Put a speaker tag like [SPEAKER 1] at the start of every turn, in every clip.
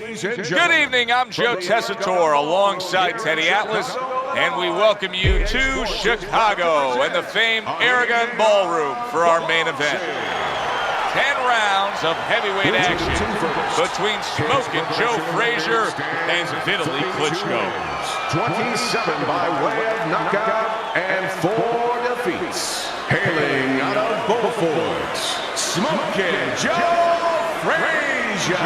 [SPEAKER 1] Good evening, I'm Joe Tessitore alongside Teddy Atlas, and we welcome you to Chicago and the famed Aragon Ballroom for our main event. 10 rounds of heavyweight action between Smokin' Joe Frazier and Vitali Klitschko.
[SPEAKER 2] 27 by way of knockout and 4 defeats. Hailing out of Beaufort, Smokin' Joe Frazier.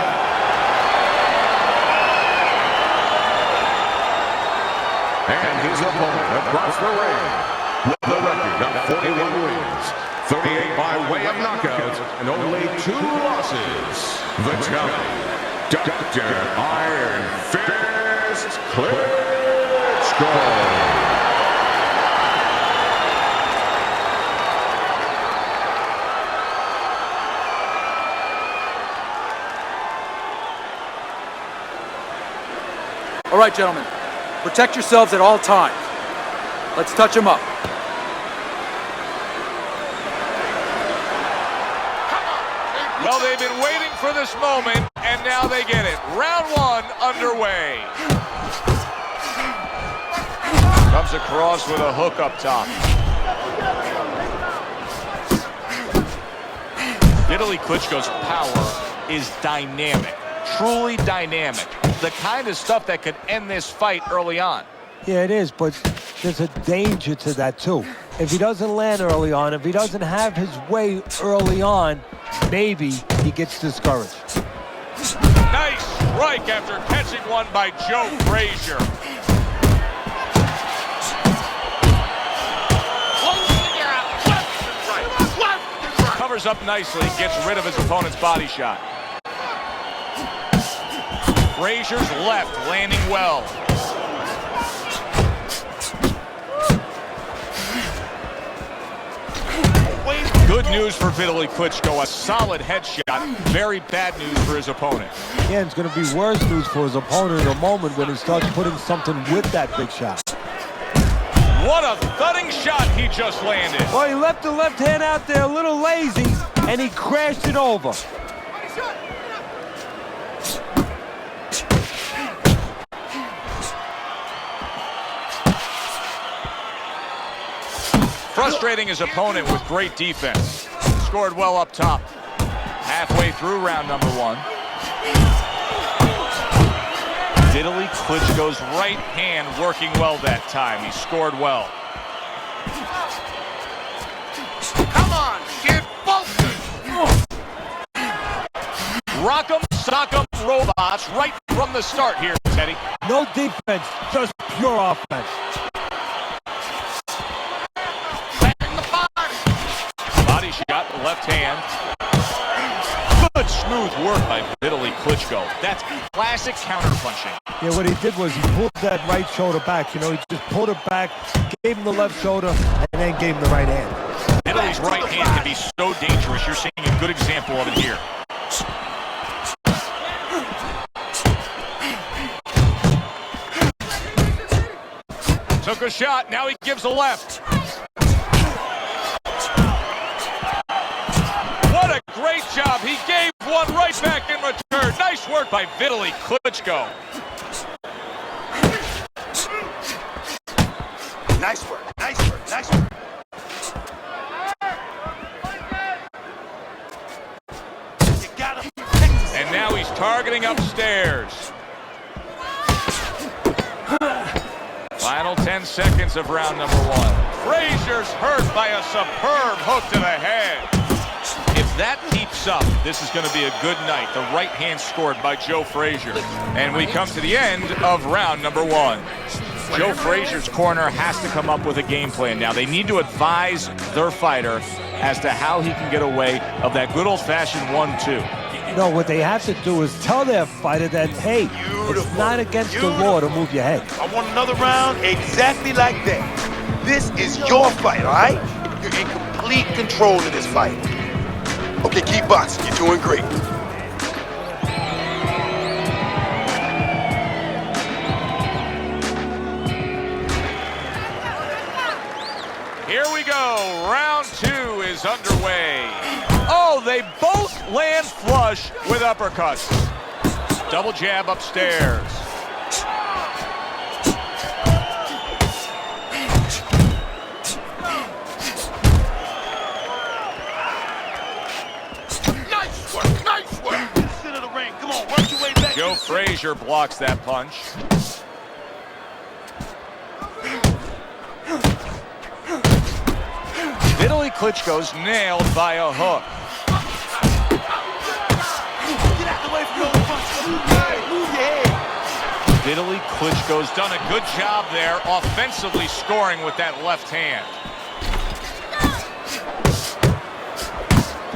[SPEAKER 2] And his opponent across the ring with a record of 41 wins, 38 by way of knockout, and only 2 losses. Vitali, Dr. Iron Fist Klitschko.
[SPEAKER 3] All right, gentlemen. Protect yourselves at all times. Let's touch them up.
[SPEAKER 1] Well, they've been waiting for this moment, and now they get it. Round 1 underway. Comes across with a hook up top. Vitali Klitschko's power is dynamic, truly dynamic. The kind of stuff that could end this fight early on.
[SPEAKER 4] Yeah, it is, but there's a danger to that, too. If he doesn't land early on, if he doesn't have his way early on, maybe he gets discouraged.
[SPEAKER 1] Nice strike after catching one by Joe Frazier. Covers up nicely, gets rid of his opponent's body shot. Frazier's left landing well. Good news for Vitali Klitschko, a solid headshot. Very bad news for his opponent.
[SPEAKER 4] Yeah, it's going to be worse news for his opponent in a moment when he starts putting something with that big shot.
[SPEAKER 1] What a thudding shot he just landed.
[SPEAKER 4] Well, he left the left hand out there a little lazy, and he crashed it over.
[SPEAKER 1] Frustrating his opponent with great defense. Scored well up top. Halfway through round number 1. Vitali Klitschko's right hand working well that time. He scored well. Come on, kid, focus! Rock'em, sock'em, robots right from the start here, Teddy.
[SPEAKER 4] No defense, just pure offense.
[SPEAKER 1] Body shot, left hand. Good smooth work by Vitali Klitschko. That's classic counter-punching.
[SPEAKER 4] Yeah, what he did was he pulled that right shoulder back. You know, he just pulled it back, gave him the left shoulder, and then gave him the right hand.
[SPEAKER 1] Vitali's right hand can be so dangerous. You're seeing a good example of it here. Took a shot, now he gives a left. What a great job. He gave one right back in return. Nice work by Vitali Klitschko.
[SPEAKER 5] Nice work, nice work, nice work. You got him.
[SPEAKER 1] And now he's targeting upstairs. Final 10 seconds of round number 1. Frazier's hurt by a superb hook to the head. If that keeps up, this is going to be a good night. The right hand scored by Joe Frazier. And we come to the end of round number 1. Joe Frazier's corner has to come up with a game plan now. They need to advise their fighter as to how he can get away of that good old-fashioned 1-2.
[SPEAKER 4] No, what they have to do is tell their fighter that, hey, it's not against the law to move your head.
[SPEAKER 5] I want another round exactly like that. This is your fight, all right? You're in complete control of this fight. Okay, keep boxing. You're doing great.
[SPEAKER 1] Here we go. Round 2 is underway. Oh, they both land flush with uppercuts. Double jab upstairs.
[SPEAKER 5] Nice work, nice work. Center of the ring, come on, work your way back.
[SPEAKER 1] Joe Frazier blocks that punch. Vitali Klitschko's nailed by a hook.
[SPEAKER 5] Get out the way from those punches. Move your head.
[SPEAKER 1] Vitali Klitschko's done a good job there offensively scoring with that left hand.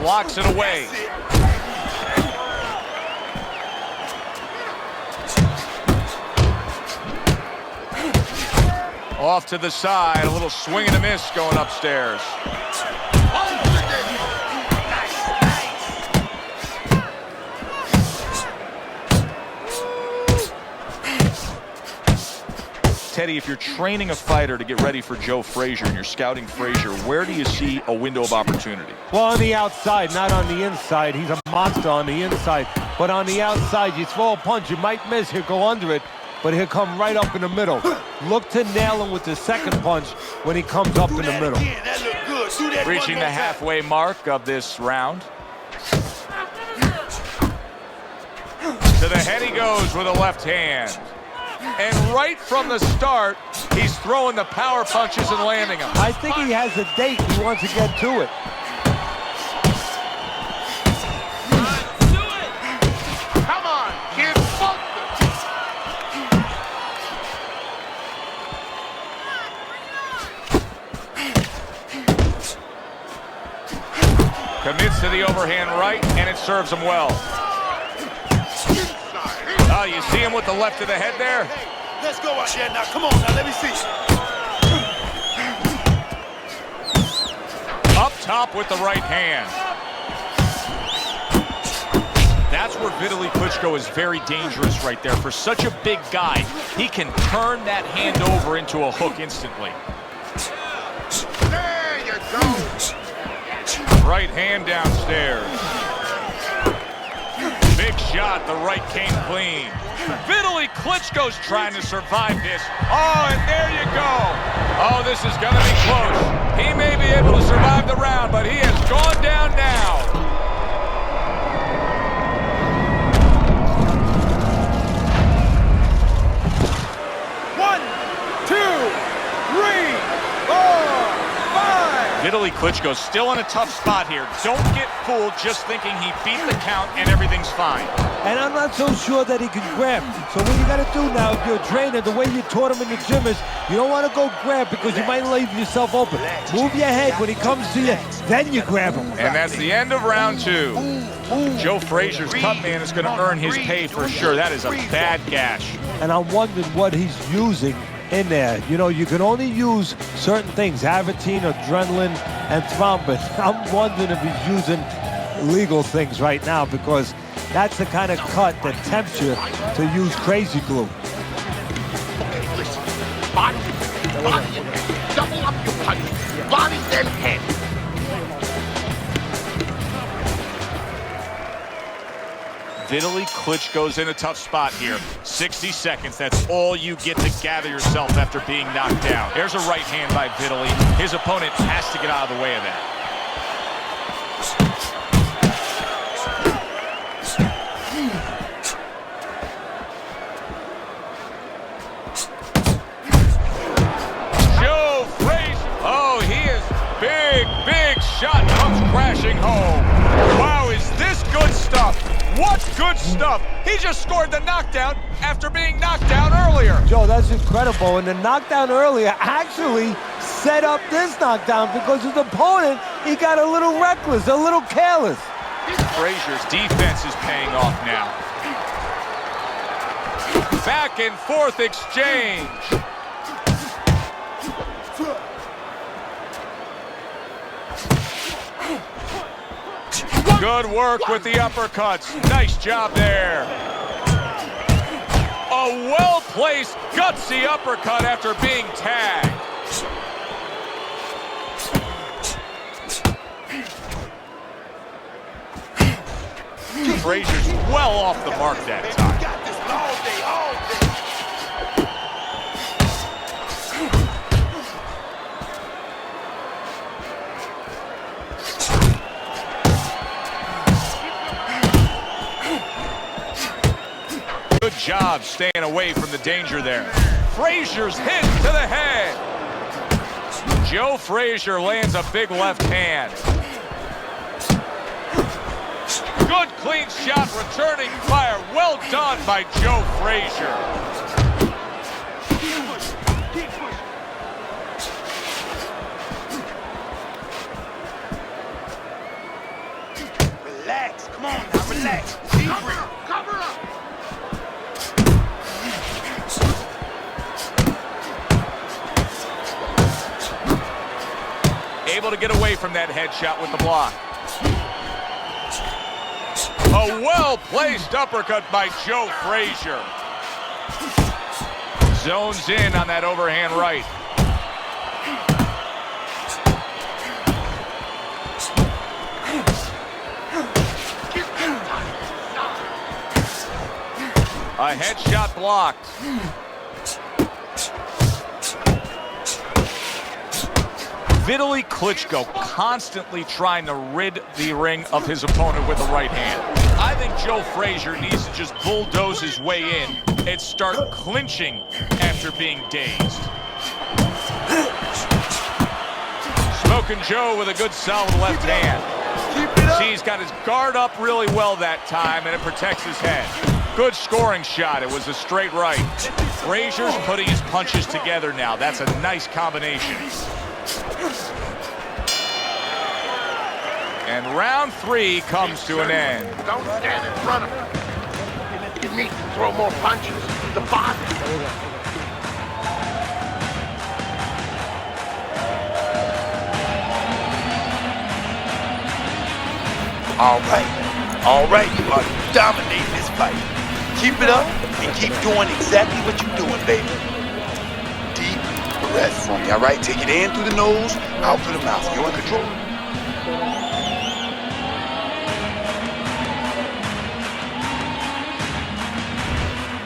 [SPEAKER 1] Blocks it away.
[SPEAKER 5] That's it.
[SPEAKER 1] Off to the side, a little swing and a miss going upstairs. Teddy, if you're training a fighter to get ready for Joe Frazier and you're scouting Frazier, where do you see a window of opportunity?
[SPEAKER 4] Well, on the outside, not on the inside. He's a monster on the inside. But on the outside, you throw a punch, you might miss, he'll go under it, but he'll come right up in the middle. Look to nail him with the second punch when he comes up in the middle.
[SPEAKER 5] Again. That looked good. Do that
[SPEAKER 1] Reaching
[SPEAKER 5] one
[SPEAKER 1] the
[SPEAKER 5] more time.
[SPEAKER 1] halfway mark of this round. To the head he goes with a left hand. And right from the start, he's throwing the power punches and landing them.
[SPEAKER 4] I think he has a date. He wants to get to it.
[SPEAKER 5] Come on, kid. Funk
[SPEAKER 1] Commits to the overhand right, and it serves him well. Oh, you see him with the left of the head there?
[SPEAKER 5] Hey, let's go out there now. Come on now, let me see.
[SPEAKER 1] Up top with the right hand. That's where Vitali Klitschko is very dangerous right there. For such a big guy, he can turn that hand over into a hook instantly.
[SPEAKER 5] There you go.
[SPEAKER 1] Right hand downstairs. Big shot, the right came clean. Vitali Klitschko's trying to survive this. Oh, and there you go. Oh, this is gonna be close. He may be able to survive the round, but he has gone down now.
[SPEAKER 3] One, two, three, four, five.
[SPEAKER 1] Vitali Klitschko's still in a tough spot here. Don't get fooled just thinking he beat the count and everything's fine.
[SPEAKER 4] And I'm not so sure that he can grab. So what you got to do now, if you're a trainer, the way you taught him in the gym is you don't want to go grab because you might leave yourself open. Move your head when he comes to you, then you grab him.
[SPEAKER 1] And that's the end of round two. Joe Frazier's cut man is going to earn his pay for sure. That is a bad gash.
[SPEAKER 4] And I'm wondering what he's using in there. You know, you can only use certain things, Avitine, adrenaline, and thrombin. I'm wondering if he's using legal things right now because that's the kind of cut that tempts you to use crazy glue.
[SPEAKER 6] Okay, listen. Body and head. Double up your punch. Body then head.
[SPEAKER 1] Vitali Klitschko's in a tough spot here. 60 seconds, that's all you get to gather yourself after being knocked down. There's a right hand by Vitali. His opponent has to get out of the way of that. Joe Frazier. Oh, he is big shot comes crashing home. Wow, is this good stuff? What good stuff! He just scored the knockdown after being knocked down earlier.
[SPEAKER 4] Joe, that's incredible. And the knockdown earlier actually set up this knockdown because his opponent, he got a little reckless, a little careless.
[SPEAKER 1] Frazier's defense is paying off now. Back and forth exchange. Good work with the uppercuts. Nice job there. A well-placed, gutsy uppercut after being tagged. Frazier's well off the mark that time. job staying away from the danger there. Frazier's hit to the head. Joe Frazier lands a big left hand. Good clean shot, returning fire. Well done by Joe Frazier.
[SPEAKER 5] Relax, come on now, relax. Deep breath.
[SPEAKER 6] Cover up!
[SPEAKER 1] Able to get away from that headshot with the block. A well-placed uppercut by Joe Frazier. Zones in on that overhand right. A headshot blocked. Vitali Klitschko constantly trying to rid the ring of his opponent with the right hand. I think Joe Frazier needs to just bulldoze his way in and start clinching after being dazed. Smoking Joe with a good solid left hand. See, he's got his guard up really well that time, and it protects his head. Good scoring shot. It was a straight right. Frazier's putting his punches together now. That's a nice combination. And round 3 comes to an end.
[SPEAKER 6] Don't stand in front of him. You need to throw more punches. The body.
[SPEAKER 5] All right, you are dominating this fight. Keep it up and keep doing exactly what you're doing, baby. Deep breath for me, all right? Take it in through the nose, out through the mouth. You're in control.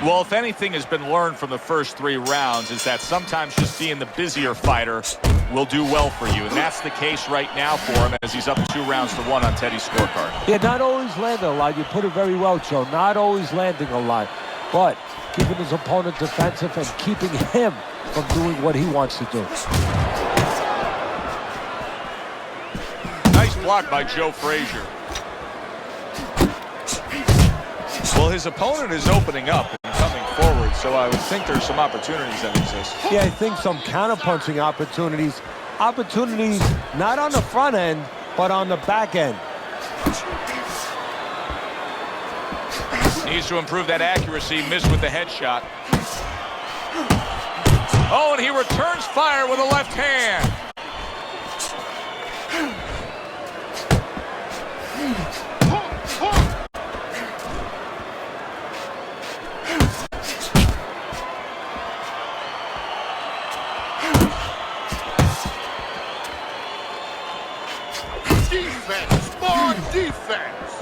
[SPEAKER 1] Well, if anything has been learned from the first 3 rounds is that sometimes just being the busier fighter will do well for you. And that's the case right now for him as he's up 2-1 on Teddy's scorecard.
[SPEAKER 4] Yeah, not always landing a lot. You put it very well, Joe. Not always landing a lot, but keeping his opponent defensive and keeping him from doing what he wants to do.
[SPEAKER 1] Nice block by Joe Frazier. Well, his opponent is opening up and coming forward, so I would think there's some opportunities that exist.
[SPEAKER 4] Yeah, I think some counter-punching opportunities. Opportunities not on the front end, but on the back end.
[SPEAKER 1] Needs to improve that accuracy. Missed with the headshot. Oh, and he returns fire with a left hand.
[SPEAKER 6] Defense! More defense!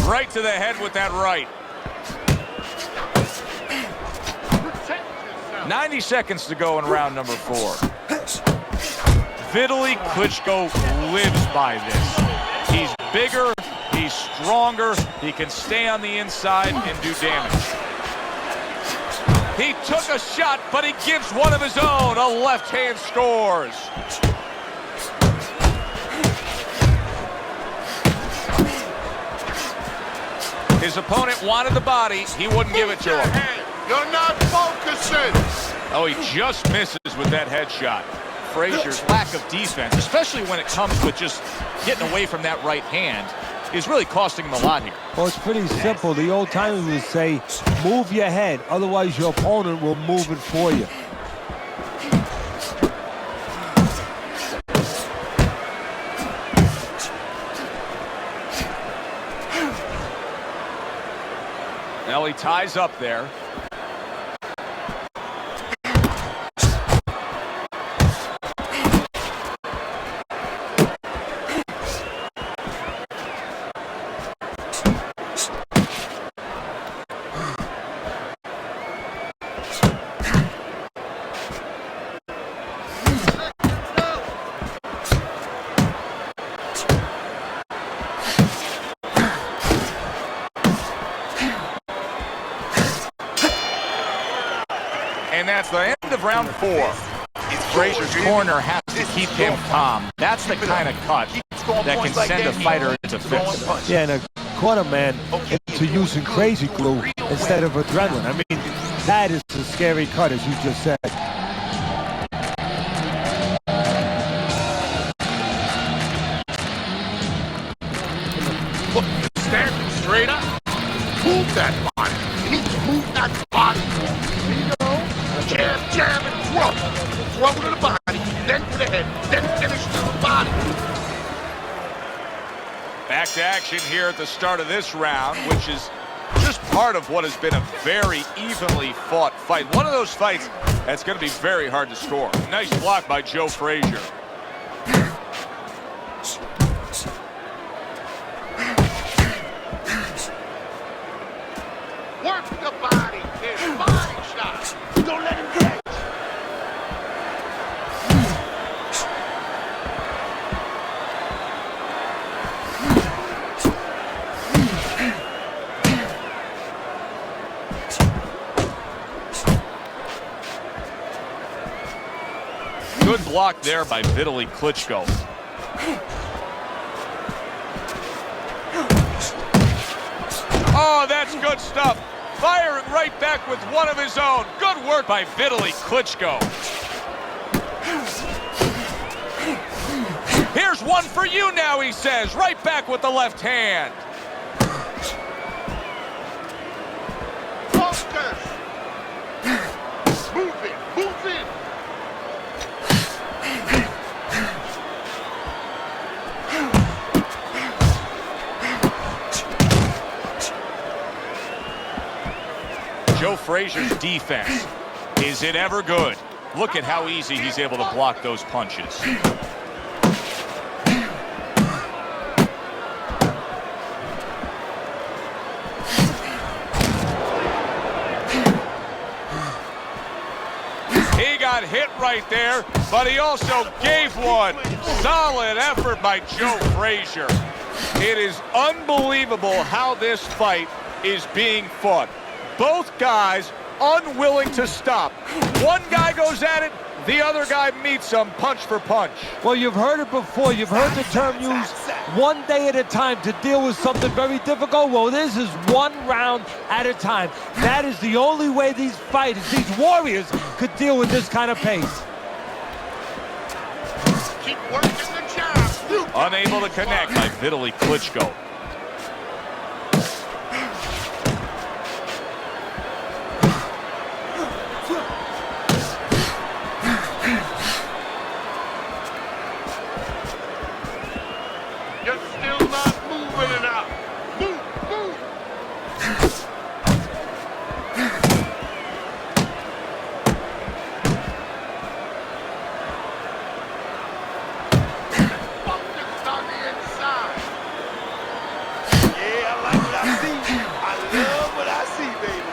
[SPEAKER 1] Right to the head with that right. 90 seconds to go in round number 4. Vitali Klitschko lives by this. He's bigger, he's stronger, he can stay on the inside and do damage. He took a shot, but he gives one of his own. A left hand scores. His opponent wanted the body, he wouldn't give it to him.
[SPEAKER 6] You're not focusing!
[SPEAKER 1] Oh, he just misses with that headshot. Frazier's lack of defense, especially when it comes with just getting away from that right hand, is really costing him a lot here.
[SPEAKER 4] Well, it's pretty simple. The old timers would say, move your head, otherwise your opponent will move it for you.
[SPEAKER 1] Now he ties up there. that's the end of round 4. Frazier's corner has to keep him calm. That's the kind of cut that can send a fighter into fits.
[SPEAKER 4] Yeah, and a corner man into using crazy glue instead of adrenaline. I mean, that is a scary cut, as you just said.
[SPEAKER 6] Look, standing straight up. Move that body. You need to move that body. There you go. Jab, jab, and throw. Throw to the body, then to the head, then finish to the body.
[SPEAKER 1] Back to action here at the start of this round, which is just part of what has been a very evenly fought fight. One of those fights that's going to be very hard to score. Nice block by Joe Frazier.
[SPEAKER 6] Work the body. His body shot. Don't let him catch.
[SPEAKER 1] Good block there by Vitali Klitschko. Oh, that's good stuff. Firing right back with one of his own. Good work by Vitali Klitschko. Here's one for you now, he says. Right back with the left hand.
[SPEAKER 6] Focus. Move it. Move it.
[SPEAKER 1] Joe Frazier's defense, is it ever good? Look at how easy he's able to block those punches. He got hit right there, but he also gave one. Solid effort by Joe Frazier. It is unbelievable how this fight is being fought. Both guys unwilling to stop. One guy goes at it, the other guy meets him punch for punch.
[SPEAKER 4] Well, you've heard it before. You've heard the term used, one day at a time to deal with something very difficult. Well, this is one round at a time. That is the only way these fighters, these warriors, could deal with this kind of pace.
[SPEAKER 6] Keep working the jab.
[SPEAKER 1] Unable to connect by Vitali Klitschko.
[SPEAKER 6] You're still not moving enough. Move, move. Focus on the inside.
[SPEAKER 5] Yeah, I like what I see. I love what I see, baby.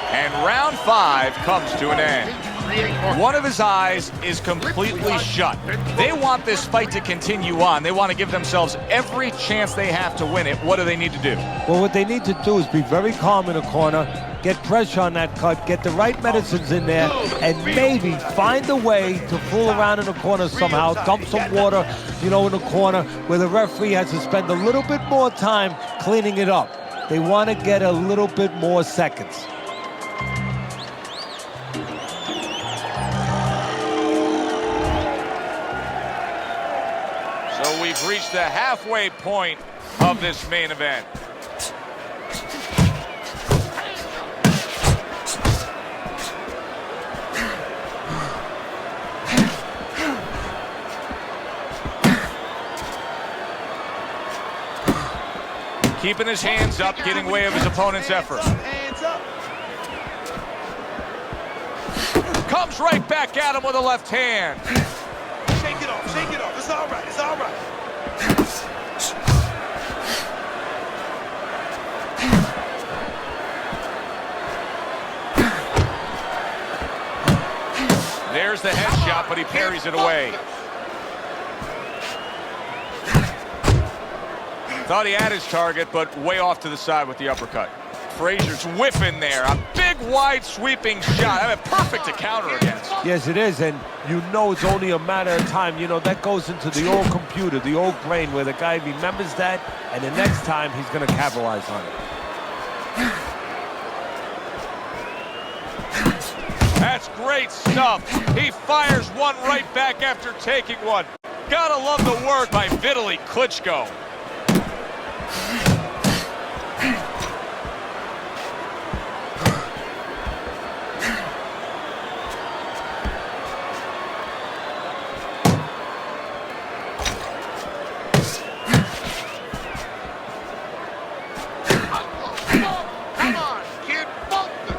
[SPEAKER 1] And round 5 comes to an end. One of his eyes is completely shut. They want this fight to continue on. They want to give themselves every chance they have to win it. What do they need to do?
[SPEAKER 4] Well, what they need to do is be very calm in the corner, get pressure on that cut, get the right medicines in there, and maybe find a way to fool around in the corner somehow, dump some water, in the corner where the referee has to spend a little bit more time cleaning it up. They want to get a little bit more seconds.
[SPEAKER 1] So we've reached the halfway point of this main event. Keeping his hands up, getting way of his opponent's effort.
[SPEAKER 5] Hands up.
[SPEAKER 1] Comes right back at him with a left hand.
[SPEAKER 5] Shake it off, shake it off. It's all right, it's all right.
[SPEAKER 1] There's the headshot, but he parries it away. Thought he had his target, but way off to the side with the uppercut. Frazier's whipping there. A big, wide, sweeping shot. I mean, perfect to counter against.
[SPEAKER 4] Yes, it is, and you know it's only a matter of time. You know, that goes into the old computer, the old brain, where the guy remembers that, and the next time he's going to capitalize on it.
[SPEAKER 1] That's great stuff. He fires one right back after taking one. Gotta love the work by Vitali Klitschko.
[SPEAKER 6] Come on, kid, focus.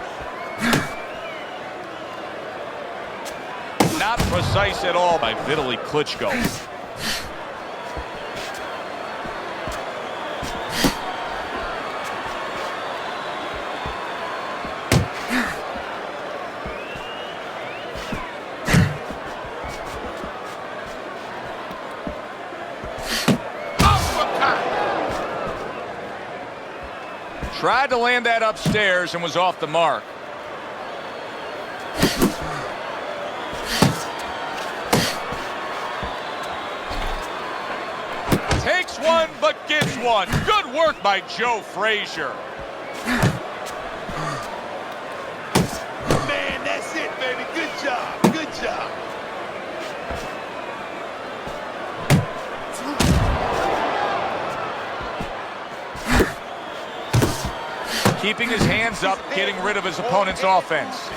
[SPEAKER 1] Not precise at all by Vitali Klitschko. Tried to land that upstairs and was off the mark. Takes one, but gets one. Good work by Joe Frazier.
[SPEAKER 5] Man, that's it, baby. Good job. Good job.
[SPEAKER 1] Keeping his hands up, getting rid of his opponent's offense.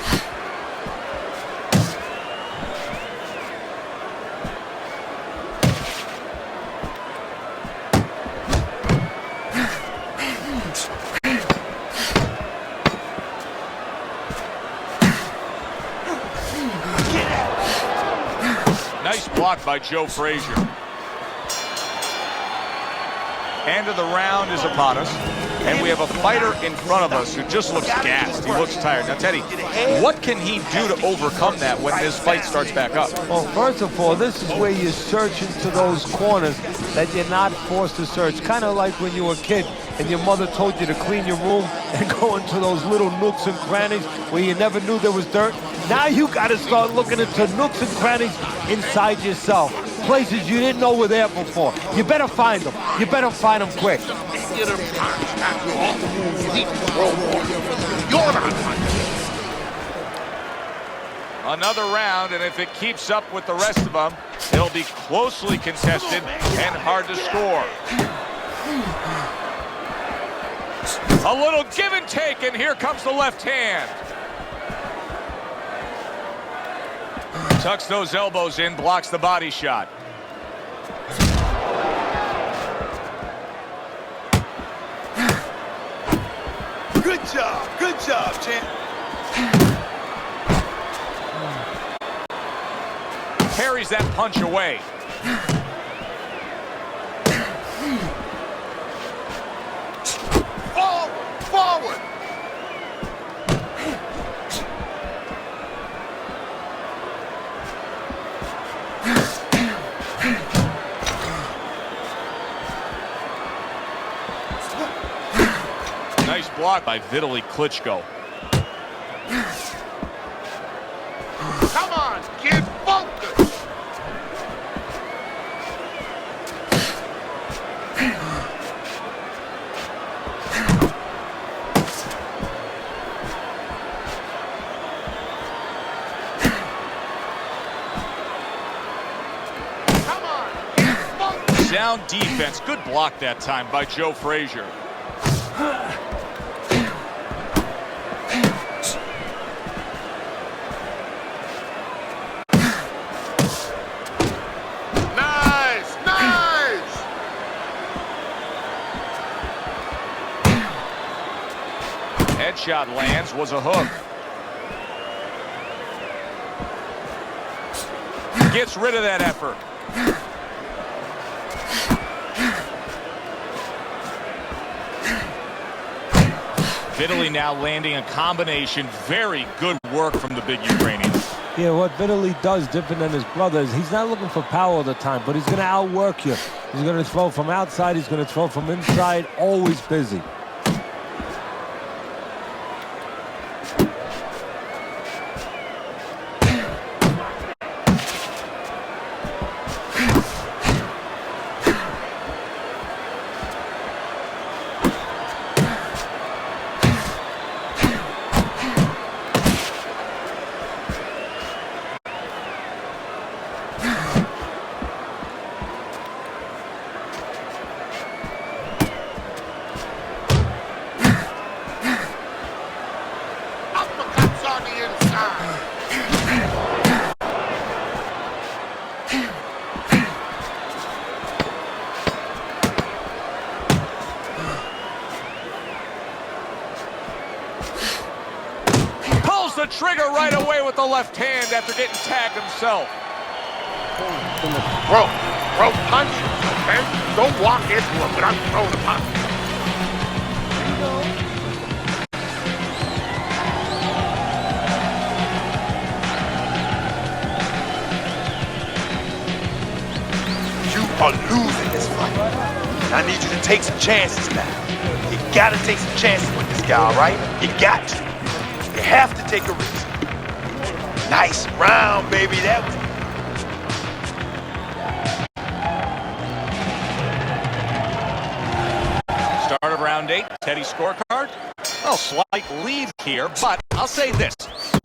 [SPEAKER 1] Nice block by Joe Frazier. End of the round is upon us, and we have a fighter in front of us who just looks gassed. He looks tired. Now, Teddy, what can he do to overcome that when this fight starts back up?
[SPEAKER 4] Well, first of all, this is where you search into those corners that you're not forced to search. Kind of like when you were a kid and your mother told you to clean your room and go into those little nooks and crannies where you never knew there was dirt. Now you got to start looking into nooks and crannies inside yourself. Places you didn't know were there before. You better find them. You better find them quick.
[SPEAKER 6] Get him after all the moves you need to throw more. You're not
[SPEAKER 1] Another round, and if it keeps up with the rest of them, it'll be closely contested and hard to score. A little give and take, and here comes the left hand. Tucks those elbows in, blocks the body shot.
[SPEAKER 5] Good job, champ.
[SPEAKER 1] Carries that punch away.
[SPEAKER 6] forward.
[SPEAKER 1] Nice block by Vitali Klitschko.
[SPEAKER 6] Come on, kid, focus. Come on, kid, focus.
[SPEAKER 1] Sound defense. Good block that time by Joe Frazier. Headshot lands, was a hook. Gets rid of that effort. Vitali now landing a combination. Very good work from the big Ukrainian.
[SPEAKER 4] Yeah, what Vitali does different than his brother is he's not looking for power all the time, but he's going to outwork you. He's going to throw from outside. He's going to throw from inside. Always busy.
[SPEAKER 1] The trigger right away with the left hand after getting tagged himself.
[SPEAKER 6] Throw punches, okay? Don't walk into him without throwing a punch.
[SPEAKER 5] You are losing this fight. I need you to take some chances now. You gotta take some chances with this guy, all right? You got to. You have to take a risk. Nice round, baby. That was...
[SPEAKER 1] Start of round 8, Teddy's scorecard. Well, slight lead here, but I'll say this.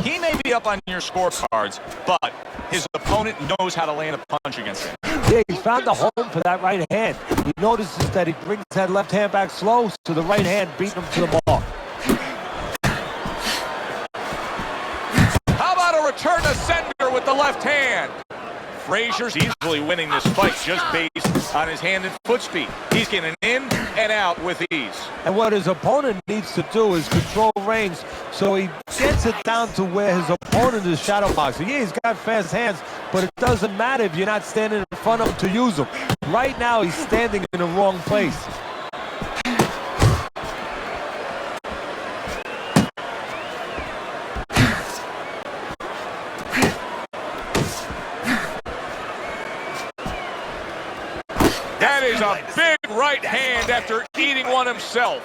[SPEAKER 1] He may be up on your scorecards, but his opponent knows how to land a punch against him.
[SPEAKER 4] Yeah, he found the home for that right hand. He notices that he brings that left hand back slow, so the right hand beat him to the mark.
[SPEAKER 1] How about a return to sender with the left hand? Frazier's easily winning this fight just based on his hand and foot speed. He's getting in and out with ease.
[SPEAKER 4] And what his opponent needs to do is control range so he gets it down to where his opponent is shadow boxing. Yeah, he's got fast hands, but it doesn't matter if you're not standing in front of him to use them. Right now, he's standing in the wrong place.
[SPEAKER 1] That is a big right hand after eating one himself.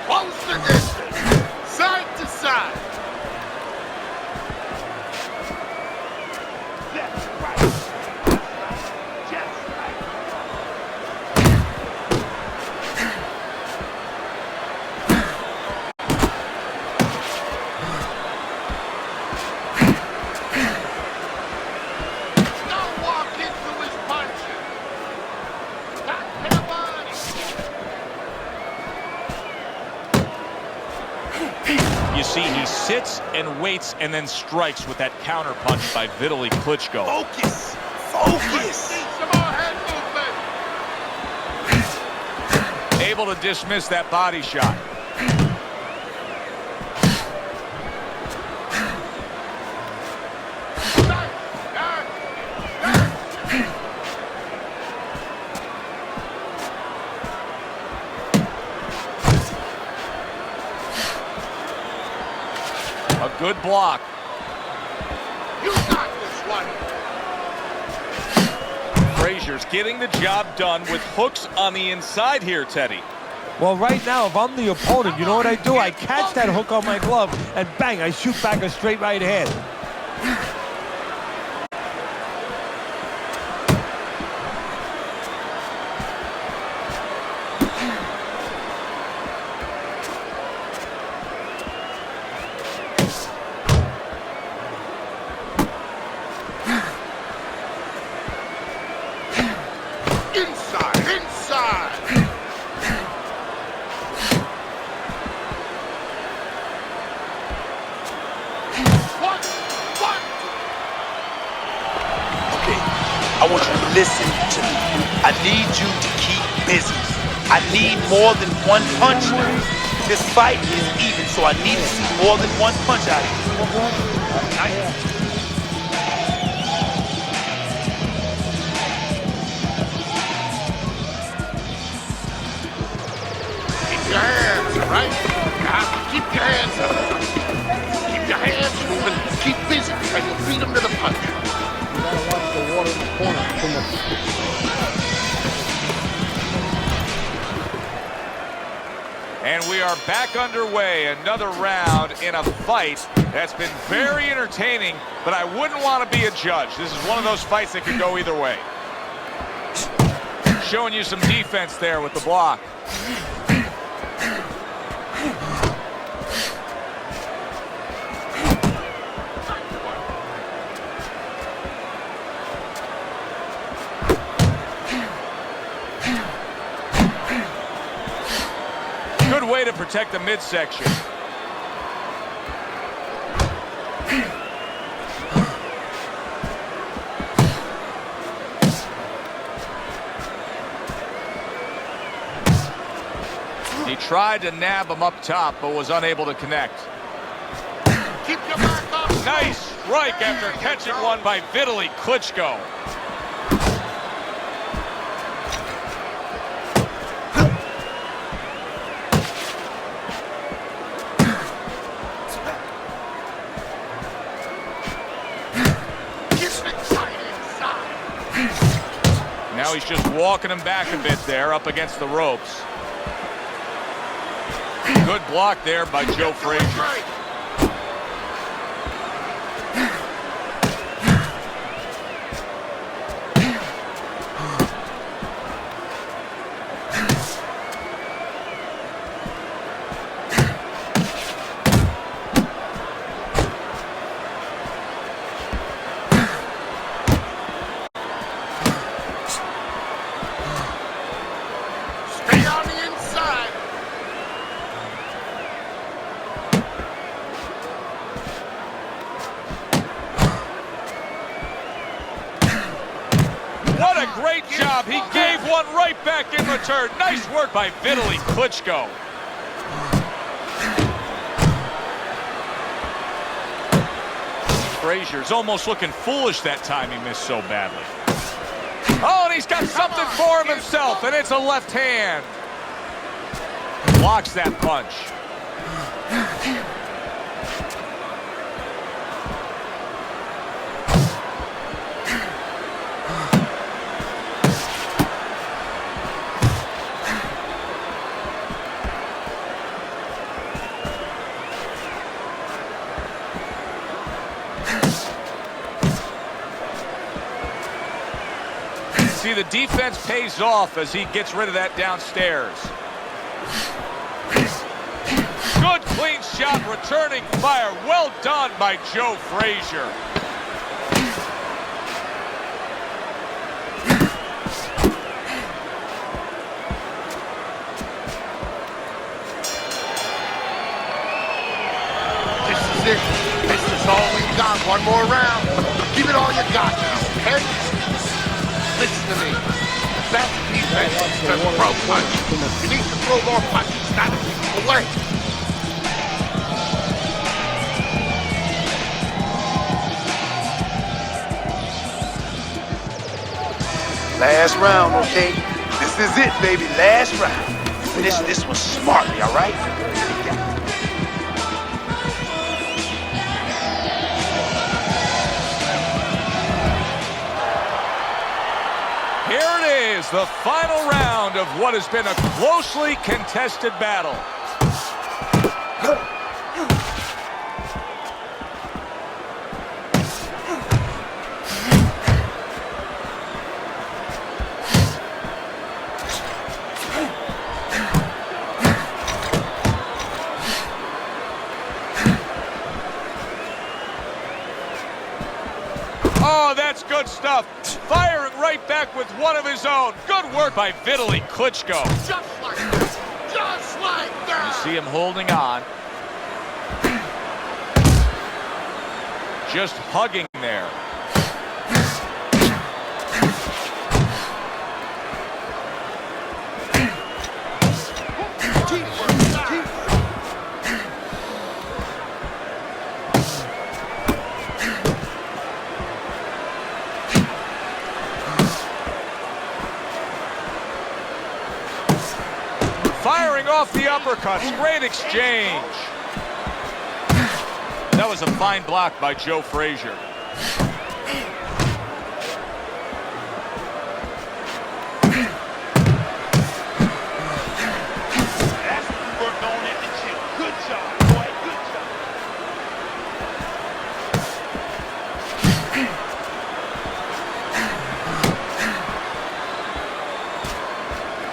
[SPEAKER 6] Close the distance, side to side.
[SPEAKER 5] Left, right. Just right.
[SPEAKER 6] Don't walk into his punches. Got their body.
[SPEAKER 1] You see, he sits and waits and then strikes with that counter punch by Vitali Klitschko.
[SPEAKER 5] Focus. Focus.
[SPEAKER 6] Need some more head movement.
[SPEAKER 1] Able to dismiss that body shot. A good block.
[SPEAKER 6] You got this one.
[SPEAKER 1] Frazier's getting the job done with hooks on the inside here, Teddy.
[SPEAKER 4] Well, right now, if I'm the opponent, you know what I do? I catch that hook on my glove, and bang, I shoot back a straight right hand.
[SPEAKER 6] Inside. One.
[SPEAKER 5] Okay, I want you to listen to me. I need you to keep busy. I need more than one punch now. This fight is even, so I need to see more than one punch out of you. Nice.
[SPEAKER 6] your hands up. Keep your hands moving. Keep busy, and you'll beat them to the punch.
[SPEAKER 7] You gotta watch the water in the corner. Too much.
[SPEAKER 1] And we are back underway. Another round in a fight that's been very entertaining, but I wouldn't want to be a judge. This is one of those fights that could go either way. Showing you some defense there with the block. Good way to protect the midsection. He tried to nab him up top, but was unable to connect.
[SPEAKER 6] Keep your back up.
[SPEAKER 1] Nice strike after catching one by Vitali Klitschko. Now he's just walking him back a bit there up against the ropes. Good block there by Joe Frazier.
[SPEAKER 6] Stay on the inside.
[SPEAKER 1] What a great job. He gave one right back in return. Nice work by Vitali Klitschko. Frazier's almost looking foolish that time he missed so badly. Oh, and he's got something for him himself, and it's a left hand. Blocks that punch. See, the defense pays off as he gets rid of that downstairs. Good clean shot, returning fire. Well done by Joe Frazier.
[SPEAKER 6] This is it. This is all we got. One more round. Give it all you got now, okay? Listen to me. That's defense. To throw punch. You need to throw more punches, not away.
[SPEAKER 5] Last round, okay? This is it, baby. Last round. Finish this one smartly, all right?
[SPEAKER 1] Here it is, the final round of what has been a closely contested battle. Oh, that's good stuff. Firing right back with one of his own. Good work by Vitali Klitschko.
[SPEAKER 6] Just like that. Just like that.
[SPEAKER 1] You see him holding on. Just hugging there. Firing off the uppercuts. Great exchange. That was a fine block by Joe Frazier.
[SPEAKER 5] That's what we worked on at the gym. Good job, boy. Good job.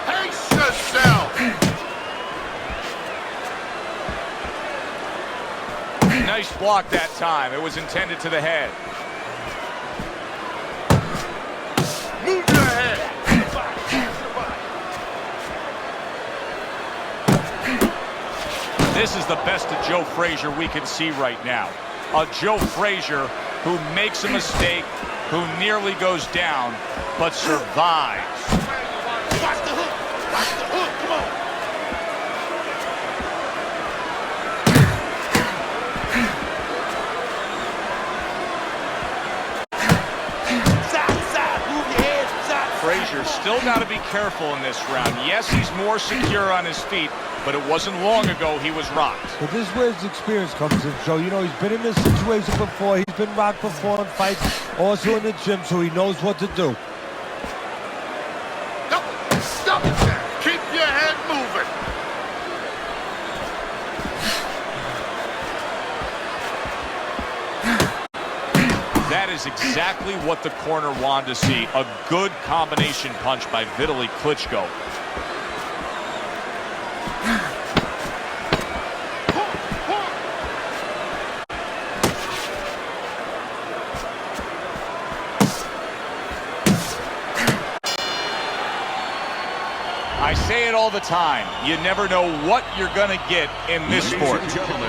[SPEAKER 6] Pace yourself.
[SPEAKER 1] Nice block that time. It was intended to the head.
[SPEAKER 6] Move your head.
[SPEAKER 1] This is the best of Joe Frazier we can see right now. A Joe Frazier who makes a mistake, who nearly goes down, but survives.
[SPEAKER 5] Watch the hook. Watch the hook. Come on.
[SPEAKER 1] Frazier still got to be careful in this round. Yes, he's more secure on his feet, but it wasn't long ago he was rocked.
[SPEAKER 4] But this is where his experience comes in, Joe. You know, he's been in this situation before. He's been rocked before in fights, also in the gym, so he knows what to do.
[SPEAKER 6] Stop it there. Keep your head moving.
[SPEAKER 1] That is exactly what the corner wanted to see. A good combination punch by Vitali Klitschko. I say it all the time. You never know what you're going to get in this sport.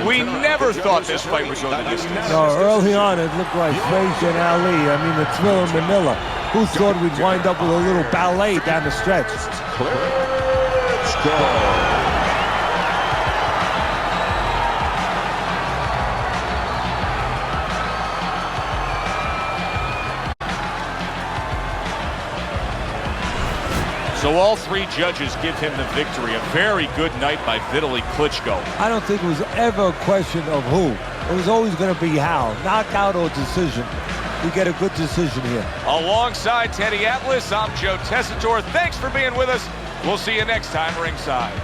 [SPEAKER 1] We never thought this fight would go the distance.
[SPEAKER 4] No, early on, it looked like Frazier and Ali. I mean, the Thriller Manila. Who thought we'd wind up with a little ballet down the stretch?
[SPEAKER 2] Klitschko.
[SPEAKER 1] So all three judges give him the victory. A very good night by Vitali Klitschko.
[SPEAKER 4] I don't think it was ever a question of who. It was always going to be how. Knockout or decision. We get a good decision here.
[SPEAKER 1] Alongside Teddy Atlas, I'm Joe Tessitore. Thanks for being with us. We'll see you next time ringside.